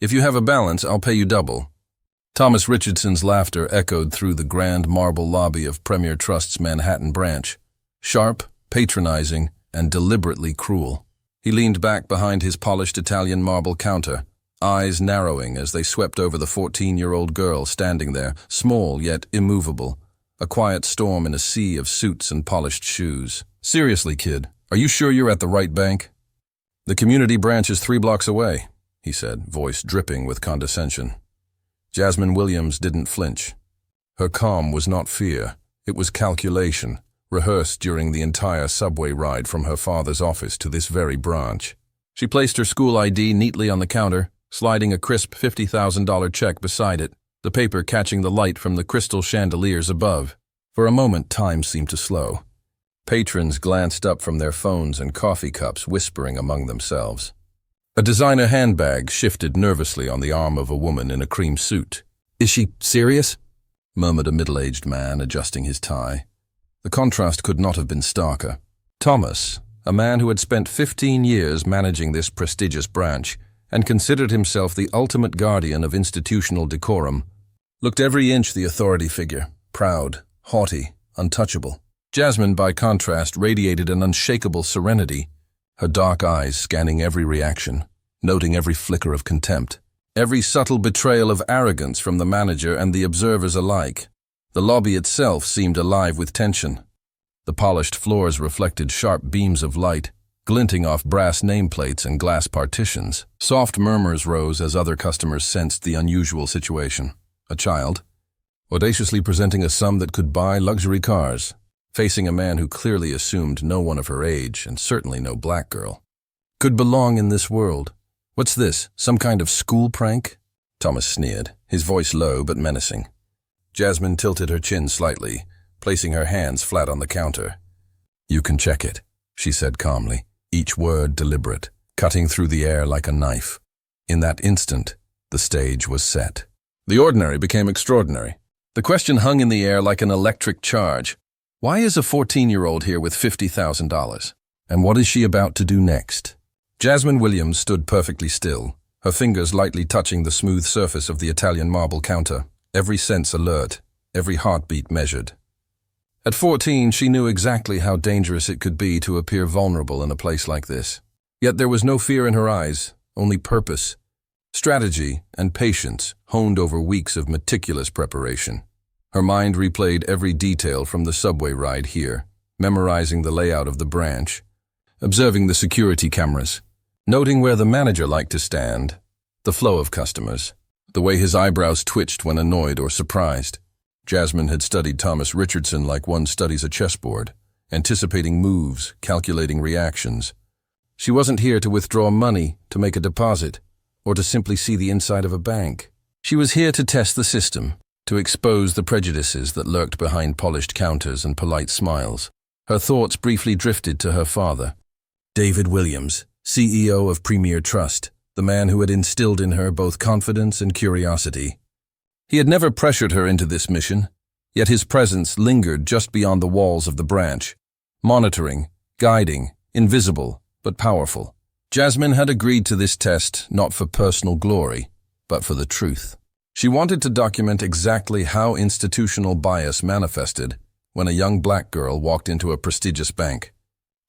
If you have a balance, I'll pay you double." Thomas Richardson's laughter echoed through the grand marble lobby of Premier Trust's Manhattan branch, sharp, patronizing, and deliberately cruel. He leaned back behind his polished Italian marble counter, eyes narrowing as they swept over the 14-year-old girl standing there, small yet immovable, a quiet storm in a sea of suits and polished shoes. "Seriously, kid, are you sure you're at the right bank?" "The community branch is 3 blocks away," he said, voice dripping with condescension. Jasmine Williams didn't flinch. Her calm was not fear, it was calculation, rehearsed during the entire subway ride from her father's office to this very branch. She placed her school ID neatly on the counter, sliding a crisp $50,000 check beside it, the paper catching the light from the crystal chandeliers above. For a moment, time seemed to slow. Patrons glanced up from their phones and coffee cups, whispering among themselves. A designer handbag shifted nervously on the arm of a woman in a cream suit. "Is she serious?" murmured a middle-aged man, adjusting his tie. The contrast could not have been starker. Thomas, a man who had spent 15 years managing this prestigious branch and considered himself the ultimate guardian of institutional decorum, looked every inch the authority figure, proud, haughty, untouchable. Jasmine, by contrast, radiated an unshakable serenity, her dark eyes scanning every reaction, noting every flicker of contempt, every subtle betrayal of arrogance from the manager and the observers alike. The lobby itself seemed alive with tension. The polished floors reflected sharp beams of light, glinting off brass nameplates and glass partitions. Soft murmurs rose as other customers sensed the unusual situation. A child, audaciously presenting a sum that could buy luxury cars, facing a man who clearly assumed no one of her age, and certainly no black girl, could belong in this world. "What's this, some kind of school prank?" Thomas sneered, his voice low but menacing. Jasmine tilted her chin slightly, placing her hands flat on the counter. "You can check it," she said calmly, each word deliberate, cutting through the air like a knife. In that instant, the stage was set. The ordinary became extraordinary. The question hung in the air like an electric charge. Why is a 14-year-old here with $50,000? And what is she about to do next? Jasmine Williams stood perfectly still, her fingers lightly touching the smooth surface of the Italian marble counter, every sense alert, every heartbeat measured. At 14, she knew exactly how dangerous it could be to appear vulnerable in a place like this. Yet there was no fear in her eyes, only purpose, strategy, and patience honed over weeks of meticulous preparation. Her mind replayed every detail from the subway ride here, memorizing the layout of the branch, observing the security cameras, noting where the manager liked to stand, the flow of customers, the way his eyebrows twitched when annoyed or surprised. Jasmine had studied Thomas Richardson like one studies a chessboard, anticipating moves, calculating reactions. She wasn't here to withdraw money, to make a deposit, or to simply see the inside of a bank. She was here to test the system, to expose the prejudices that lurked behind polished counters and polite smiles. Her thoughts briefly drifted to her father, David Williams, CEO of Premier Trust, the man who had instilled in her both confidence and curiosity. He had never pressured her into this mission, yet his presence lingered just beyond the walls of the branch, monitoring, guiding, invisible, but powerful. Jasmine had agreed to this test not for personal glory, but for the truth. She wanted to document exactly how institutional bias manifested when a young black girl walked into a prestigious bank,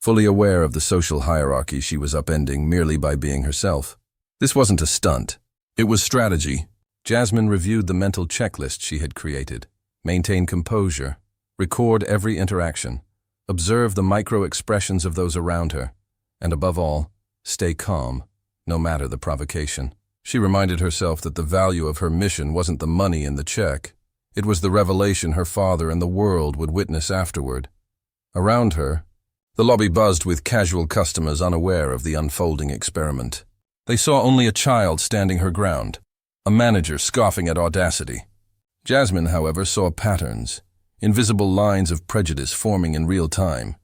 fully aware of the social hierarchy she was upending merely by being herself. This wasn't a stunt. It was strategy. Jasmine reviewed the mental checklist she had created, maintain composure, record every interaction, observe the micro-expressions of those around her, and above all, stay calm, no matter the provocation. She reminded herself that the value of her mission wasn't the money in the check. It was the revelation her father and the world would witness afterward. Around her, the lobby buzzed with casual customers unaware of the unfolding experiment. They saw only a child standing her ground, a manager scoffing at audacity. Jasmine, however, saw patterns, invisible lines of prejudice forming in real time,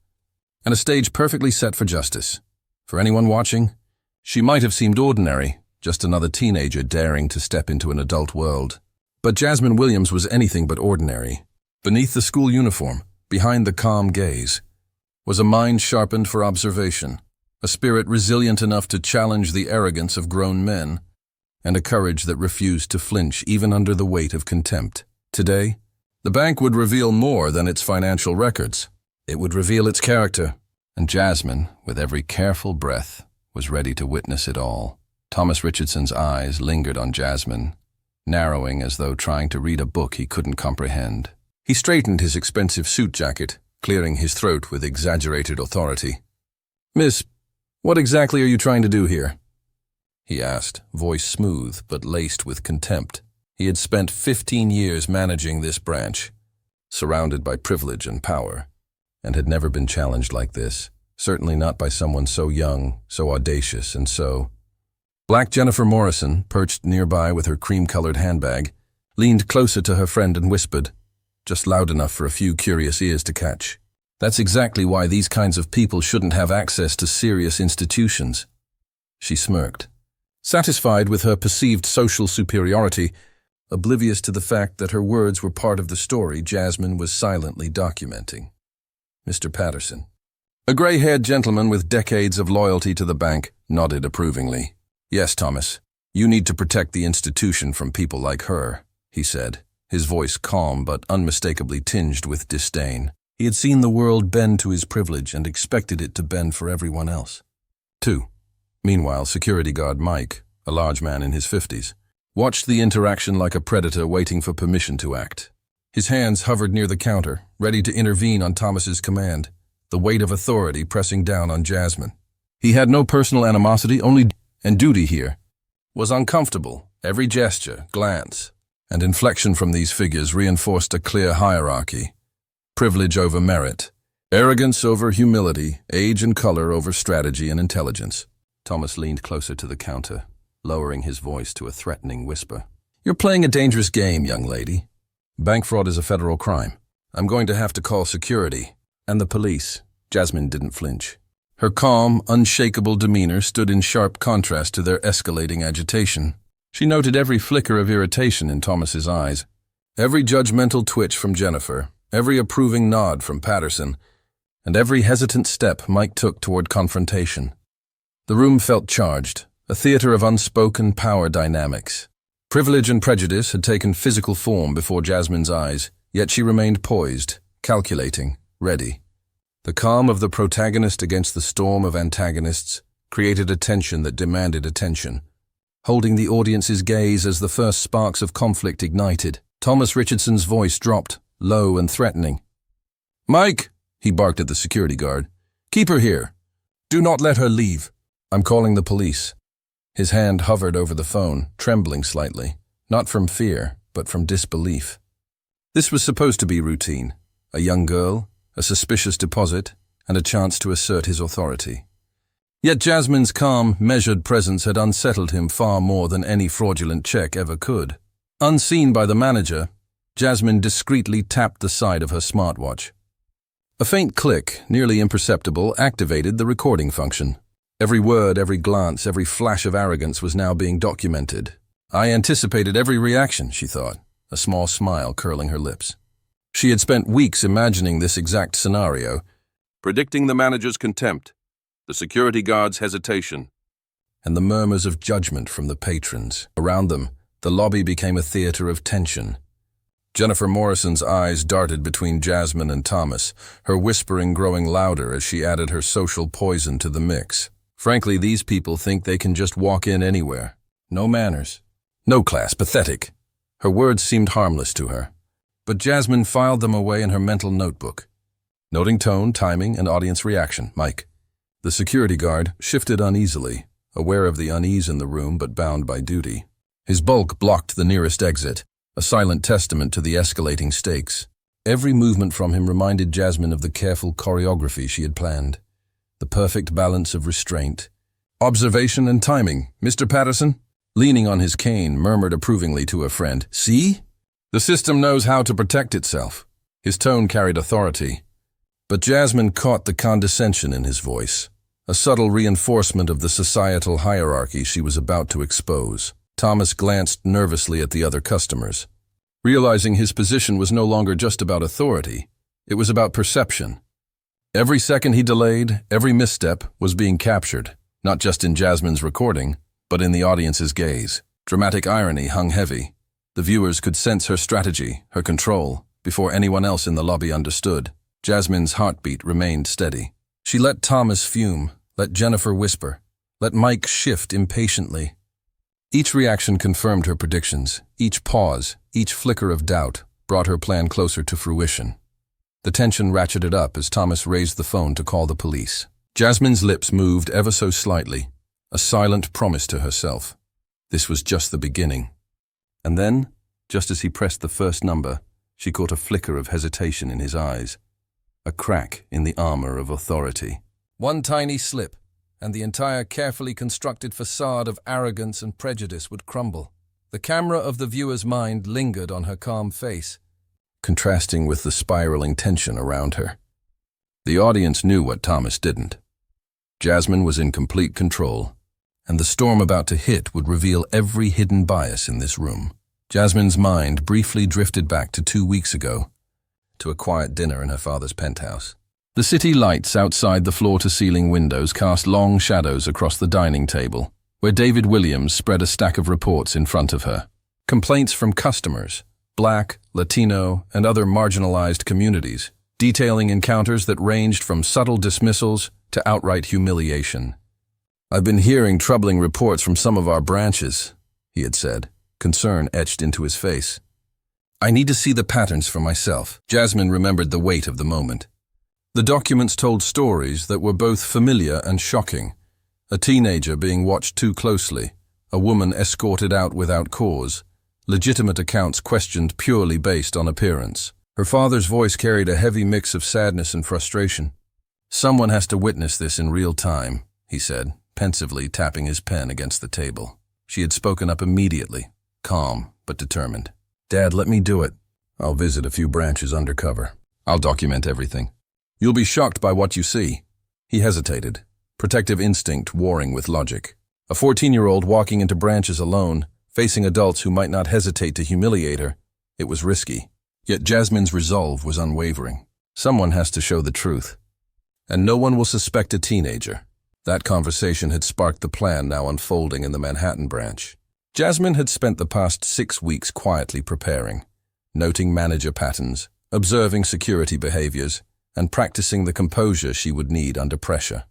and a stage perfectly set for justice. For anyone watching, she might have seemed ordinary, just another teenager daring to step into an adult world. But Jasmine Williams was anything but ordinary. Beneath the school uniform, behind the calm gaze, was a mind sharpened for observation, a spirit resilient enough to challenge the arrogance of grown men, and a courage that refused to flinch even under the weight of contempt. Today, the bank would reveal more than its financial records. It would reveal its character, and Jasmine, with every careful breath, was ready to witness it all. Thomas Richardson's eyes lingered on Jasmine, narrowing as though trying to read a book he couldn't comprehend. He straightened his expensive suit jacket, clearing his throat with exaggerated authority. "Miss, what exactly are you trying to do here?" he asked, voice smooth but laced with contempt. He had spent 15 years managing this branch, surrounded by privilege and power, and had never been challenged like this, certainly not by someone so young, so audacious, and so... Black Jennifer Morrison, perched nearby with her cream-colored handbag, leaned closer to her friend and whispered, just loud enough for a few curious ears to catch. "That's exactly why these kinds of people shouldn't have access to serious institutions." She smirked, satisfied with her perceived social superiority, oblivious to the fact that her words were part of the story Jasmine was silently documenting. Mr. Patterson, a gray-haired gentleman with decades of loyalty to the bank, nodded approvingly. "Yes, Thomas, you need to protect the institution from people like her," he said, his voice calm but unmistakably tinged with disdain. He had seen the world bend to his privilege and expected it to bend for everyone else. 2. Meanwhile, security guard Mike, a large man in his 50s, watched the interaction like a predator waiting for permission to act. His hands hovered near the counter, ready to intervene on Thomas's command, the weight of authority pressing down on Jasmine. He had no personal animosity, only and duty here. Was uncomfortable. Every gesture, glance, and inflection from these figures reinforced a clear hierarchy. Privilege over merit, arrogance over humility, age and color over strategy and intelligence. Thomas leaned closer to the counter, lowering his voice to a threatening whisper. "You're playing a dangerous game, young lady. Bank fraud is a federal crime. I'm going to have to call security and the police." Jasmine didn't flinch. Her calm, unshakable demeanor stood in sharp contrast to their escalating agitation. She noted every flicker of irritation in Thomas's eyes, every judgmental twitch from Jennifer, every approving nod from Patterson, and every hesitant step Mike took toward confrontation. The room felt charged, a theater of unspoken power dynamics. Privilege and prejudice had taken physical form before Jasmine's eyes, yet she remained poised, calculating, ready. The calm of the protagonist against the storm of antagonists created a tension that demanded attention, holding the audience's gaze as the first sparks of conflict ignited. Thomas Richardson's voice dropped, low and threatening. "Mike," he barked at the security guard, "keep her here. Do not let her leave. I'm calling the police." His hand hovered over the phone, trembling slightly, not from fear, but from disbelief. This was supposed to be routine. A young girl, a suspicious deposit, and a chance to assert his authority. Yet Jasmine's calm, measured presence had unsettled him far more than any fraudulent check ever could. Unseen by the manager, Jasmine discreetly tapped the side of her smartwatch. A faint click, nearly imperceptible, activated the recording function. Every word, every glance, every flash of arrogance was now being documented. "I anticipated every reaction," she thought, a small smile curling her lips. She had spent weeks imagining this exact scenario, predicting the manager's contempt, the security guard's hesitation, and the murmurs of judgment from the patrons. Around them, the lobby became a theater of tension. Jennifer Morrison's eyes darted between Jasmine and Thomas, her whispering growing louder as she added her social poison to the mix. Frankly, these people think they can just walk in anywhere. No manners. No class. Pathetic. Her words seemed harmless to her, but Jasmine filed them away in her mental notebook. Noting tone, timing, and audience reaction. "Mike." The security guard shifted uneasily, aware of the unease in the room but bound by duty. His bulk blocked the nearest exit, a silent testament to the escalating stakes. Every movement from him reminded Jasmine of the careful choreography she had planned. The perfect balance of restraint, observation, and timing. Mr. Patterson, leaning on his cane, murmured approvingly to a friend. "See? The system knows how to protect itself." His tone carried authority, but Jasmine caught the condescension in his voice, a subtle reinforcement of the societal hierarchy she was about to expose. Thomas glanced nervously at the other customers, realizing his position was no longer just about authority, it was about perception. Every second he delayed, every misstep was being captured, not just in Jasmine's recording, but in the audience's gaze. Dramatic irony hung heavy. The viewers could sense her strategy, her control, before anyone else in the lobby understood. Jasmine's heartbeat remained steady. She let Thomas fume, let Jennifer whisper, let Mike shift impatiently. Each reaction confirmed her predictions. Each pause, each flicker of doubt, brought her plan closer to fruition. The tension ratcheted up as Thomas raised the phone to call the police. Jasmine's lips moved ever so slightly, a silent promise to herself. This was just the beginning. And then, just as he pressed the first number, she caught a flicker of hesitation in his eyes, a crack in the armor of authority. One tiny slip, and the entire carefully constructed facade of arrogance and prejudice would crumble. The camera of the viewer's mind lingered on her calm face, contrasting with the spiraling tension around her. The audience knew what Thomas didn't. Jasmine was in complete control, and the storm about to hit would reveal every hidden bias in this room. Jasmine's mind briefly drifted back to 2 weeks ago, to a quiet dinner in her father's penthouse. The city lights outside the floor-to-ceiling windows cast long shadows across the dining table, where David Williams spread a stack of reports in front of her. Complaints from customers, Black, Latino, and other marginalized communities, detailing encounters that ranged from subtle dismissals to outright humiliation. "I've been hearing troubling reports from some of our branches," he had said, concern etched into his face. "I need to see the patterns for myself." Jasmine remembered the weight of the moment. The documents told stories that were both familiar and shocking. A teenager being watched too closely, a woman escorted out without cause, legitimate accounts questioned purely based on appearance. Her father's voice carried a heavy mix of sadness and frustration. "Someone has to witness this in real time," he said, pensively tapping his pen against the table. She had spoken up immediately, calm but determined. "Dad, let me do it. I'll visit a few branches undercover. I'll document everything. You'll be shocked by what you see." He hesitated, protective instinct warring with logic. A 14-year-old walking into branches alone, facing adults who might not hesitate to humiliate her. It was risky. Yet Jasmine's resolve was unwavering. Someone has to show the truth. And no one will suspect a teenager. That conversation had sparked the plan now unfolding in the Manhattan branch. Jasmine had spent the past 6 weeks quietly preparing, noting manager patterns, observing security behaviors, and practicing the composure she would need under pressure.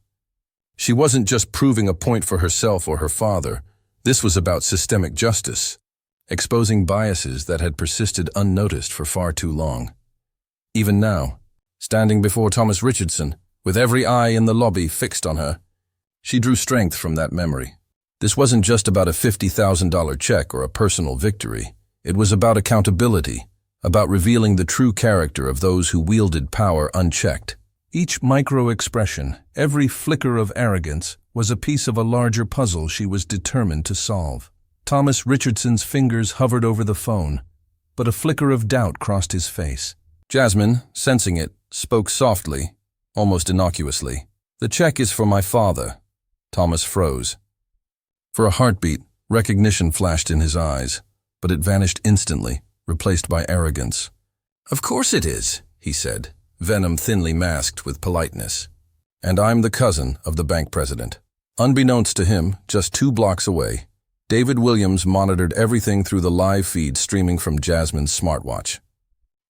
She wasn't just proving a point for herself or her father. This was about systemic justice, exposing biases that had persisted unnoticed for far too long. Even now, standing before Thomas Richardson, with every eye in the lobby fixed on her, she drew strength from that memory. This wasn't just about a $50,000 check or a personal victory. It was about accountability, about revealing the true character of those who wielded power unchecked. Each micro-expression, every flicker of arrogance, was a piece of a larger puzzle she was determined to solve. Thomas Richardson's fingers hovered over the phone, but a flicker of doubt crossed his face. Jasmine, sensing it, spoke softly, almost innocuously. "The check is for my father." Thomas froze. For a heartbeat, recognition flashed in his eyes, but it vanished instantly, replaced by arrogance. "Of course it is," he said, venom thinly masked with politeness. "And I'm the cousin of the bank president." Unbeknownst to him, just 2 blocks away, David Williams monitored everything through the live feed streaming from Jasmine's smartwatch.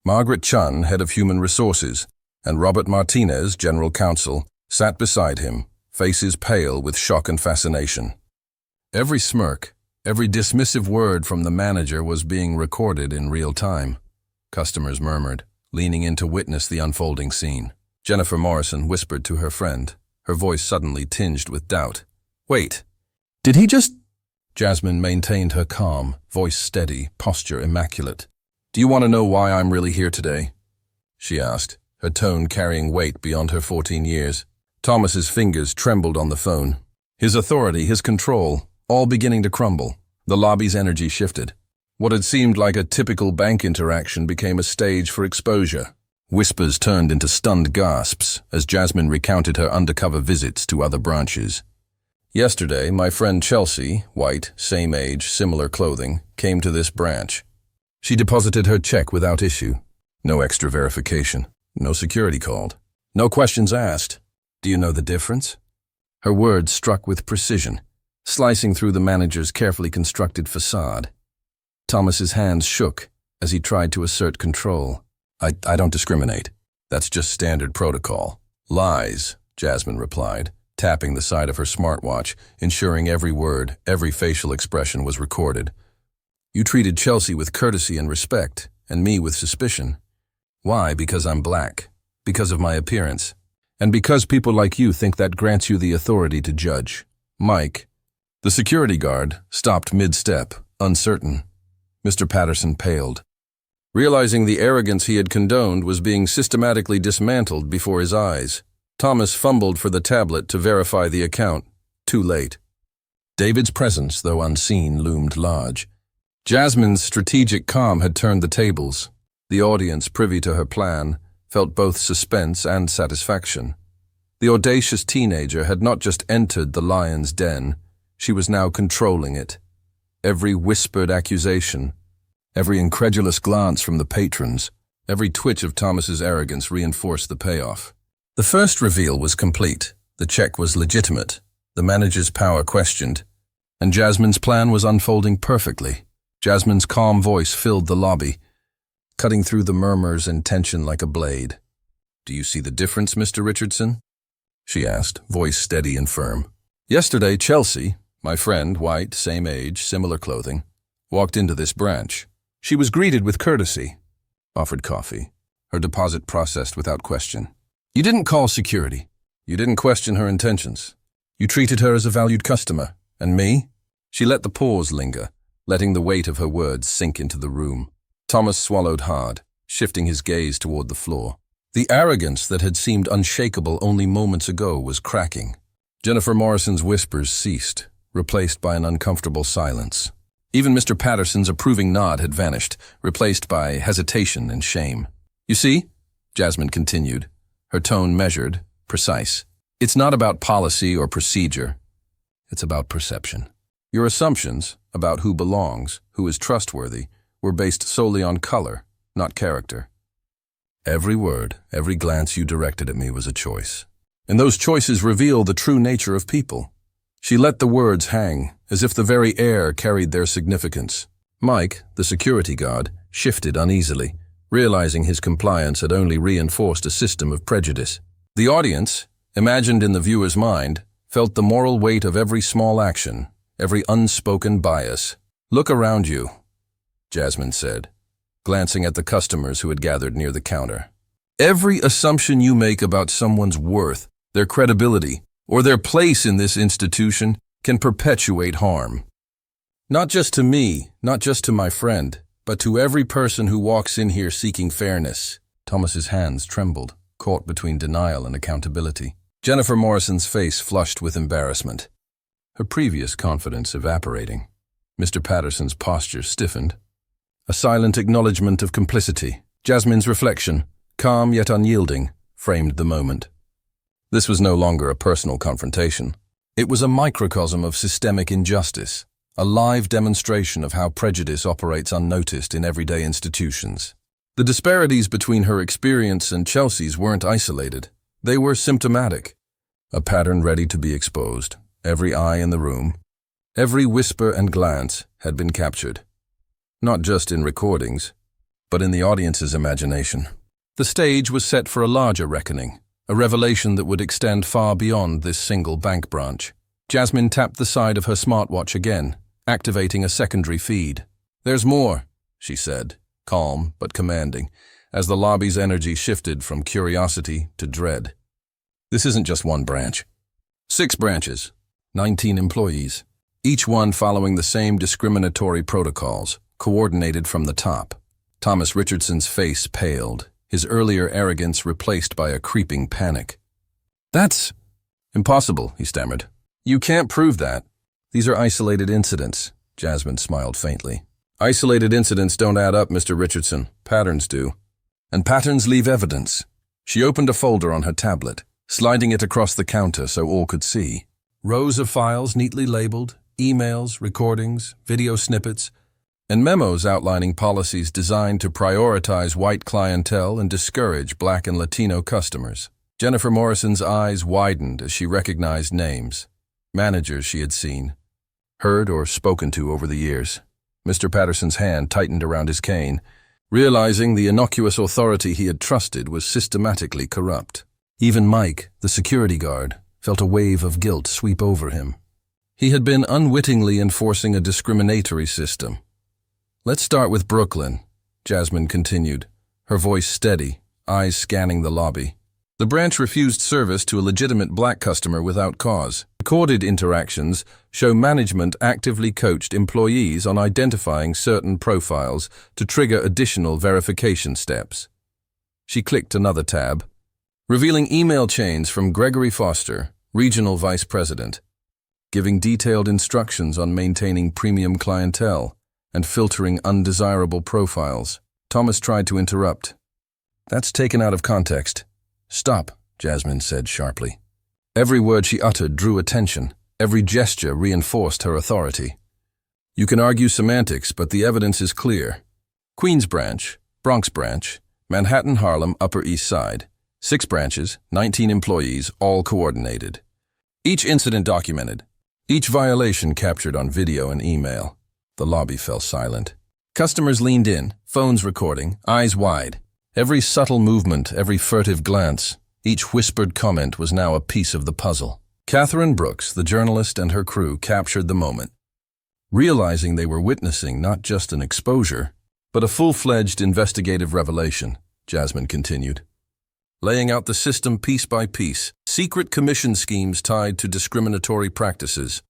Margaret Chun, head of human resources, and Robert Martinez, general counsel, sat beside him, faces pale with shock and fascination. Every smirk, every dismissive word from the manager was being recorded in real time. Customers murmured, leaning in to witness the unfolding scene. Jennifer Morrison whispered to her friend, her voice suddenly tinged with doubt. "Wait, did he just—" Jasmine maintained her calm, voice steady, posture immaculate. "Do you want to know why I'm really here today?" she asked, her tone carrying weight beyond her 14 years. Thomas's fingers trembled on the phone. His authority, his control, all beginning to crumble. The lobby's energy shifted. What had seemed like a typical bank interaction became a stage for exposure. Whispers turned into stunned gasps as Jasmine recounted her undercover visits to other branches. "Yesterday, my friend Chelsea, white, same age, similar clothing, came to this branch. She deposited her check without issue. No extra verification. No security called. No questions asked. Do you know the difference?" Her words struck with precision. slicing through the manager's carefully constructed facade. Thomas's hands shook as he tried to assert control. I don't discriminate. That's just standard protocol. Lies, Jasmine replied, tapping the side of her smartwatch, ensuring every word, every facial expression was recorded. You treated Chelsea with courtesy and respect, and me with suspicion. Why? Because I'm black. Because of my appearance. And because people like you think that grants you the authority to judge. Mike, the security guard, stopped mid-step, uncertain. Mr. Patterson paled. Realizing the arrogance he had condoned was being systematically dismantled before his eyes, Thomas fumbled for the tablet to verify the account. Too late. David's presence, though unseen, loomed large. Jasmine's strategic calm had turned the tables. The audience, privy to her plan, felt both suspense and satisfaction. The audacious teenager had not just entered the lion's den, she was now controlling it. Every whispered accusation, every incredulous glance from the patrons, every twitch of Thomas's arrogance reinforced the payoff. The first reveal was complete. The check was legitimate, the manager's power questioned, and Jasmine's plan was unfolding perfectly. Jasmine's calm voice filled the lobby, cutting through the murmurs and tension like a blade. "Do you see the difference, Mr. Richardson?" she asked, voice steady and firm. "Yesterday, Chelsea, my friend, white, same age, similar clothing, walked into this branch. She was greeted with courtesy, offered coffee, her deposit processed without question. You didn't call security. You didn't question her intentions. You treated her as a valued customer. And me?" She let the pause linger, letting the weight of her words sink into the room. Thomas swallowed hard, shifting his gaze toward the floor. The arrogance that had seemed unshakable only moments ago was cracking. Jennifer Morrison's whispers ceased, replaced by an uncomfortable silence. Even Mr. Patterson's approving nod had vanished, replaced by hesitation and shame. "You see," Jasmine continued, her tone measured, precise. "It's not about policy or procedure. It's about perception. Your assumptions about who belongs, who is trustworthy, were based solely on color, not character. Every word, every glance you directed at me was a choice. And those choices reveal the true nature of people." She let the words hang, as if the very air carried their significance. Mike, the security guard, shifted uneasily, realizing his compliance had only reinforced a system of prejudice. The audience, imagined in the viewer's mind, felt the moral weight of every small action, every unspoken bias. "Look around you," Jasmine said, glancing at the customers who had gathered near the counter. "Every assumption you make about someone's worth, their credibility, or their place in this institution can perpetuate harm. Not just to me, not just to my friend, but to every person who walks in here seeking fairness." Thomas's hands trembled, caught between denial and accountability. Jennifer Morrison's face flushed with embarrassment, her previous confidence evaporating. Mr. Patterson's posture stiffened. A silent acknowledgement of complicity. Jasmine's reflection, calm yet unyielding, framed the moment. This was no longer a personal confrontation. It was a microcosm of systemic injustice, a live demonstration of how prejudice operates unnoticed in everyday institutions. The disparities between her experience and Chelsea's weren't isolated. They were symptomatic. A pattern ready to be exposed. Every eye in the room, every whisper and glance had been captured. Not just in recordings, but in the audience's imagination. The stage was set for a larger reckoning, a revelation that would extend far beyond this single bank branch. Jasmine tapped the side of her smartwatch again, activating a secondary feed. "There's more," she said, calm but commanding, as the lobby's energy shifted from curiosity to dread. "This isn't just one branch. 6 branches, 19 employees, each one following the same discriminatory protocols, coordinated from the top." Thomas Richardson's face paled, his earlier arrogance replaced by a creeping panic. "That's impossible," he stammered. "You can't prove that. These are isolated incidents." Jasmine smiled faintly. "Isolated incidents don't add up, Mr. Richardson. Patterns do. And patterns leave evidence." She opened a folder on her tablet, sliding it across the counter so all could see. Rows of files neatly labeled, emails, recordings, video snippets, and memos outlining policies designed to prioritize white clientele and discourage Black and Latino customers. Jennifer Morrison's eyes widened as she recognized names, managers she had seen, heard or spoken to over the years. Mr. Patterson's hand tightened around his cane, realizing the innocuous authority he had trusted was systematically corrupt. Even Mike, the security guard, felt a wave of guilt sweep over him. He had been unwittingly enforcing a discriminatory system. "Let's start with Brooklyn," Jasmine continued, her voice steady, eyes scanning the lobby. "The branch refused service to a legitimate black customer without cause. Recorded interactions show management actively coached employees on identifying certain profiles to trigger additional verification steps." She clicked another tab, revealing email chains from Gregory Foster, Regional Vice President, giving detailed instructions on maintaining premium clientele and filtering undesirable profiles. Thomas tried to interrupt. "That's taken out of context." "Stop," Jasmine said sharply. Every word she uttered drew attention. Every gesture reinforced her authority. "You can argue semantics, but the evidence is clear. Queens branch, Bronx branch, Manhattan, Harlem, Upper East Side. 6 branches, 19 employees, all coordinated. Each incident documented. Each violation captured on video and email." The lobby fell silent. Customers leaned in, phones recording, eyes wide. Every subtle movement, every furtive glance, each whispered comment was now a piece of the puzzle. Catherine Brooks, the journalist, and her crew captured the moment. Realizing they were witnessing not just an exposure, but a full-fledged investigative revelation, Jasmine continued, laying out the system piece by piece, secret commission schemes tied to discriminatory practices,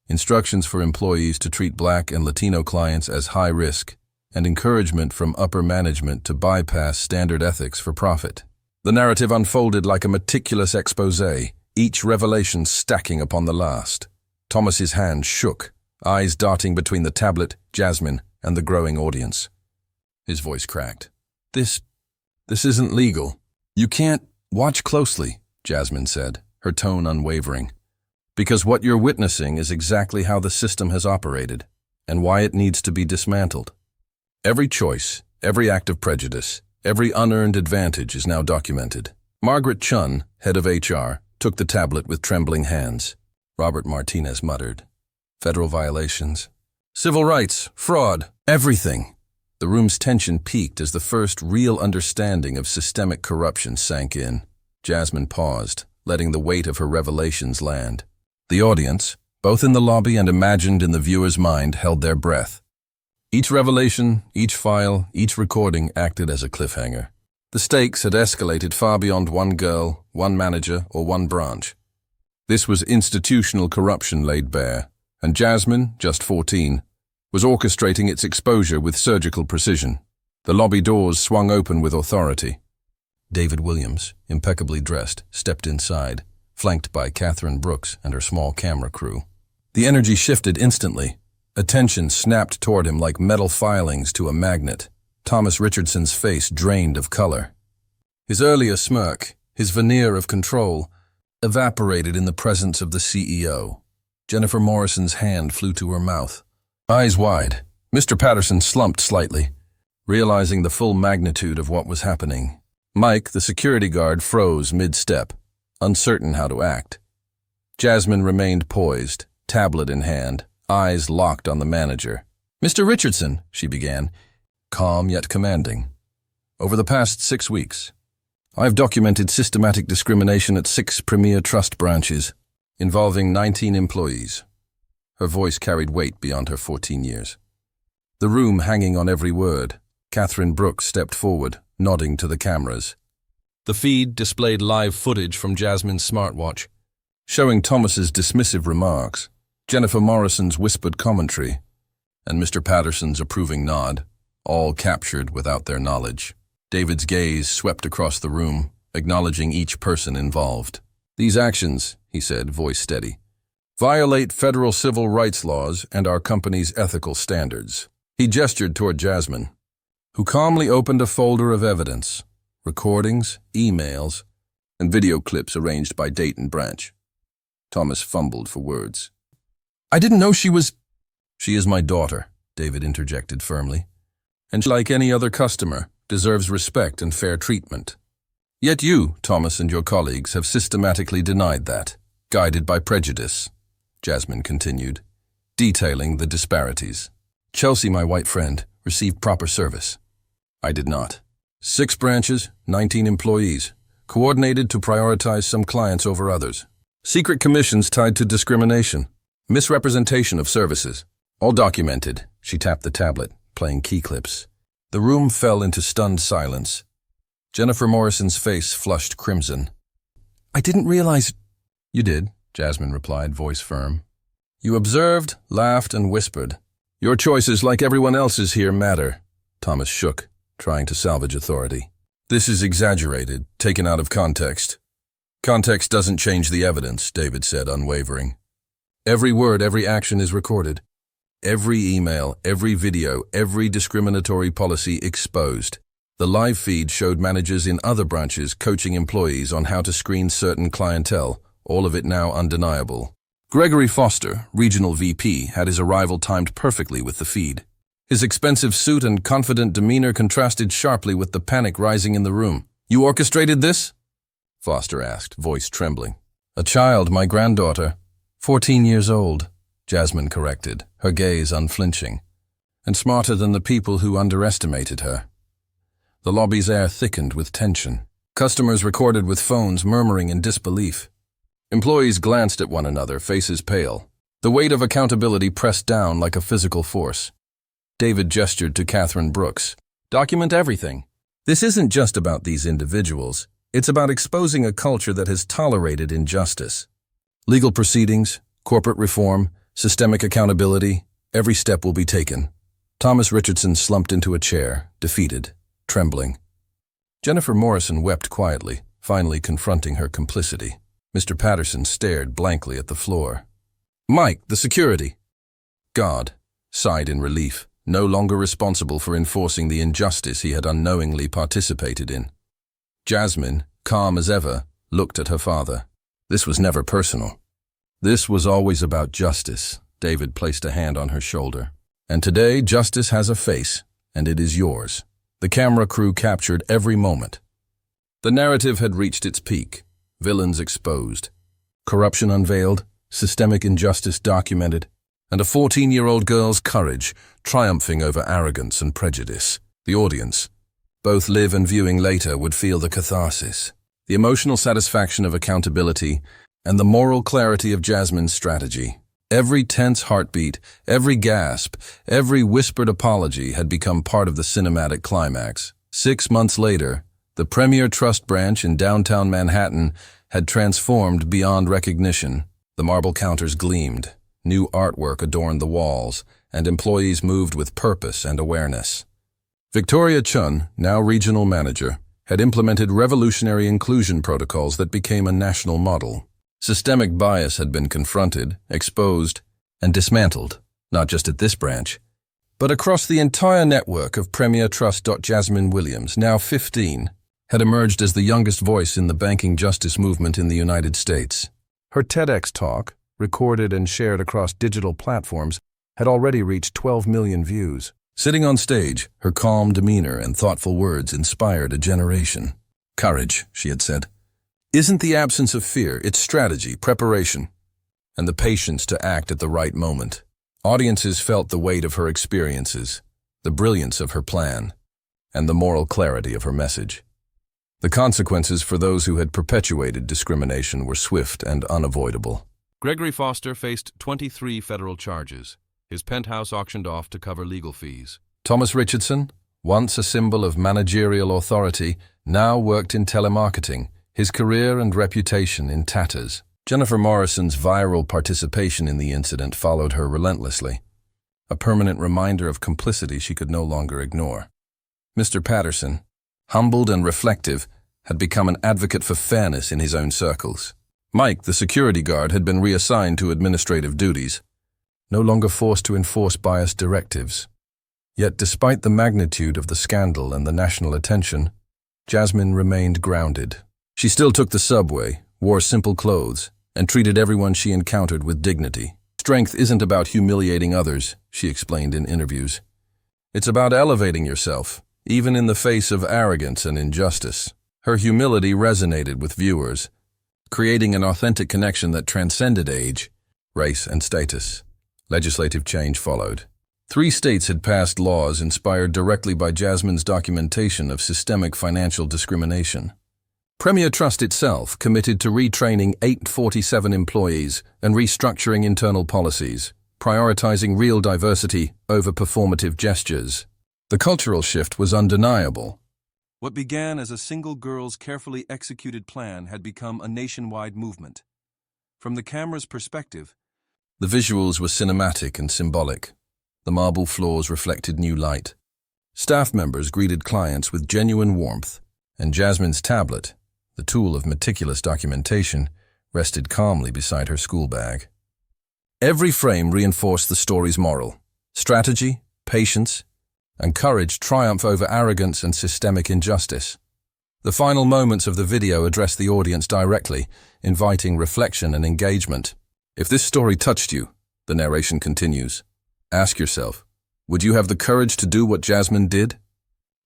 instructions for employees to treat Black and Latino clients as high risk, and encouragement from upper management to bypass standard ethics for profit. The narrative unfolded like a meticulous exposé, each revelation stacking upon the last. Thomas's hand shook, eyes darting between the tablet, Jasmine, and the growing audience. His voice cracked. This isn't legal. You can't watch closely, Jasmine said, her tone unwavering. Because what you're witnessing is exactly how the system has operated, and why it needs to be dismantled. Every choice, every act of prejudice, every unearned advantage is now documented. Margaret Chun, head of HR, took the tablet with trembling hands. Robert Martinez muttered, "Federal violations, civil rights, fraud, everything." The room's tension peaked as the first real understanding of systemic corruption sank in. Jasmine paused, letting the weight of her revelations land. The audience, both in the lobby and imagined in the viewer's mind, held their breath. Each revelation, each file, each recording acted as a cliffhanger. The stakes had escalated far beyond one girl, one manager, or one branch. This was institutional corruption laid bare, and Jasmine, just 14, was orchestrating its exposure with surgical precision. The lobby doors swung open with authority. David Williams, impeccably dressed, stepped inside, flanked by Catherine Brooks and her small camera crew. The energy shifted instantly. Attention snapped toward him like metal filings to a magnet. Thomas Richardson's face drained of color. His earlier smirk, his veneer of control, evaporated in the presence of the CEO. Jennifer Morrison's hand flew to her mouth. Eyes wide, Mr. Patterson slumped slightly, realizing the full magnitude of what was happening. Mike, the security guard, froze mid-step, uncertain how to act. Jasmine remained poised, tablet in hand, eyes locked on the manager. "Mr. Richardson," she began, calm yet commanding. "Over the past 6 weeks, I've documented systematic discrimination at 6 premier trust branches, involving 19 employees." Her voice carried weight beyond her 14 years. The room hanging on every word, Catherine Brooks stepped forward, nodding to the cameras. The feed displayed live footage from Jasmine's smartwatch, showing Thomas's dismissive remarks, Jennifer Morrison's whispered commentary, and Mr. Patterson's approving nod, all captured without their knowledge. David's gaze swept across the room, acknowledging each person involved. "These actions," he said, voice steady, "violate federal civil rights laws and our company's ethical standards." He gestured toward Jasmine, who calmly opened a folder of evidence, recordings, emails, and video clips arranged by date and branch. Thomas fumbled for words. "I didn't know she was—" "She is my daughter," David interjected firmly, "and she, like any other customer, deserves respect and fair treatment. Yet you, Thomas, and your colleagues have systematically denied that, guided by prejudice," Jasmine continued. detailing the disparities. Chelsea, my white friend, received proper service. I did not. 6 branches, 19 employees, coordinated to prioritize some clients over others. Secret commissions tied to discrimination. Misrepresentation of services. All documented. She tapped the tablet, playing key clips. The room fell into stunned silence. Jennifer Morrison's face flushed crimson. I didn't realize— You did, Jasmine replied, voice firm. You observed, laughed, and whispered. Your choices, like everyone else's here, matter. Thomas shook, trying to salvage authority. This is exaggerated, taken out of context. Context doesn't change the evidence, David said, unwavering. Every word, every action is recorded. Every email, every video, every discriminatory policy exposed. The live feed showed managers in other branches coaching employees on how to screen certain clientele, all of it now undeniable. Gregory Foster, regional VP, had his arrival timed perfectly with the feed. His expensive suit and confident demeanor contrasted sharply with the panic rising in the room. You orchestrated this? Foster asked, voice trembling. A child, my granddaughter. 14 years old, Jasmine corrected, her gaze unflinching. And smarter than the people who underestimated her. The lobby's air thickened with tension. Customers recorded with phones murmuring in disbelief. Employees glanced at one another, faces pale. The weight of accountability pressed down like a physical force. David gestured to Catherine Brooks. Document everything. This isn't just about these individuals. It's about exposing a culture that has tolerated injustice. Legal proceedings, corporate reform, systemic accountability, every step will be taken. Thomas Richardson slumped into a chair, defeated, trembling. Jennifer Morrison wept quietly, finally confronting her complicity. Mr. Patterson stared blankly at the floor. Mike, the security. God, sighed in relief, no longer responsible for enforcing the injustice he had unknowingly participated in. Jasmine, calm as ever, looked at her father. This was never personal. This was always about justice. David placed a hand on her shoulder. And today, justice has a face, and it is yours. The camera crew captured every moment. The narrative had reached its peak. Villains exposed, corruption unveiled, systemic injustice documented, and a 14-year-old girl's courage triumphing over arrogance and prejudice. The audience, both live and viewing later, would feel the catharsis, the emotional satisfaction of accountability, and the moral clarity of Jasmine's strategy. Every tense heartbeat, every gasp, every whispered apology had become part of the cinematic climax. 6 months later, the Premier Trust branch in downtown Manhattan had transformed beyond recognition. The marble counters gleamed, new artwork adorned the walls, and employees moved with purpose and awareness. Victoria Chun, now regional manager, had implemented revolutionary inclusion protocols that became a national model. Systemic bias had been confronted, exposed, and dismantled, not just at this branch, but across the entire network of Premier Trust. Jasmine Williams, now 15, had emerged as the youngest voice in the banking justice movement in the United States. Her TEDx talk, recorded and shared across digital platforms, had already reached 12 million views. Sitting on stage, her calm demeanor and thoughtful words inspired a generation. Courage, she had said, isn't the absence of fear, it's strategy, preparation, and the patience to act at the right moment. Audiences felt the weight of her experiences, the brilliance of her plan, and the moral clarity of her message. The consequences for those who had perpetuated discrimination were swift and unavoidable. Gregory Foster faced 23 federal charges. His penthouse auctioned off to cover legal fees. Thomas Richardson, once a symbol of managerial authority, now worked in telemarketing, his career and reputation in tatters. Jennifer Morrison's viral participation in the incident followed her relentlessly, a permanent reminder of complicity she could no longer ignore. Mr. Patterson, humbled and reflective, had become an advocate for fairness in his own circles. Mike, the security guard, had been reassigned to administrative duties, no longer forced to enforce biased directives. Yet despite the magnitude of the scandal and the national attention, Jasmine remained grounded. She still took the subway, wore simple clothes, and treated everyone she encountered with dignity. Strength isn't about humiliating others, she explained in interviews. It's about elevating yourself, even in the face of arrogance and injustice. Her humility resonated with viewers, creating an authentic connection that transcended age, race, and status. Legislative change followed. 3 states had passed laws inspired directly by Jasmine's documentation of systemic financial discrimination. Premier Trust itself committed to retraining 847 employees and restructuring internal policies, prioritizing real diversity over performative gestures. The cultural shift was undeniable. What began as a single girl's carefully executed plan had become a nationwide movement. From the camera's perspective, the visuals were cinematic and symbolic. The marble floors reflected new light. Staff members greeted clients with genuine warmth, and Jasmine's tablet, the tool of meticulous documentation, rested calmly beside her school bag. Every frame reinforced the story's moral. Strategy, patience, and courage triumph over arrogance and systemic injustice. The final moments of the video address the audience directly, inviting reflection and engagement. If this story touched you, the narration continues, ask yourself, would you have the courage to do what Jasmine did?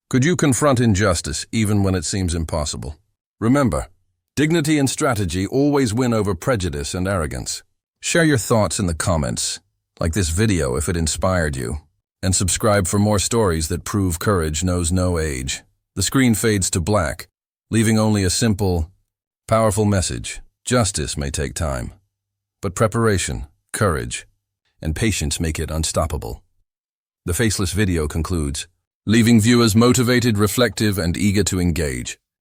Could you confront injustice even when it seems impossible? Remember, dignity and strategy always win over prejudice and arrogance. Share your thoughts in the comments, like this video if it inspired you, and subscribe for more stories that prove courage knows no age. The screen fades to black, leaving only a simple, powerful message. Justice may take time, but preparation, courage, and patience make it unstoppable. The faceless video concludes, leaving viewers motivated, reflective, and eager to engage.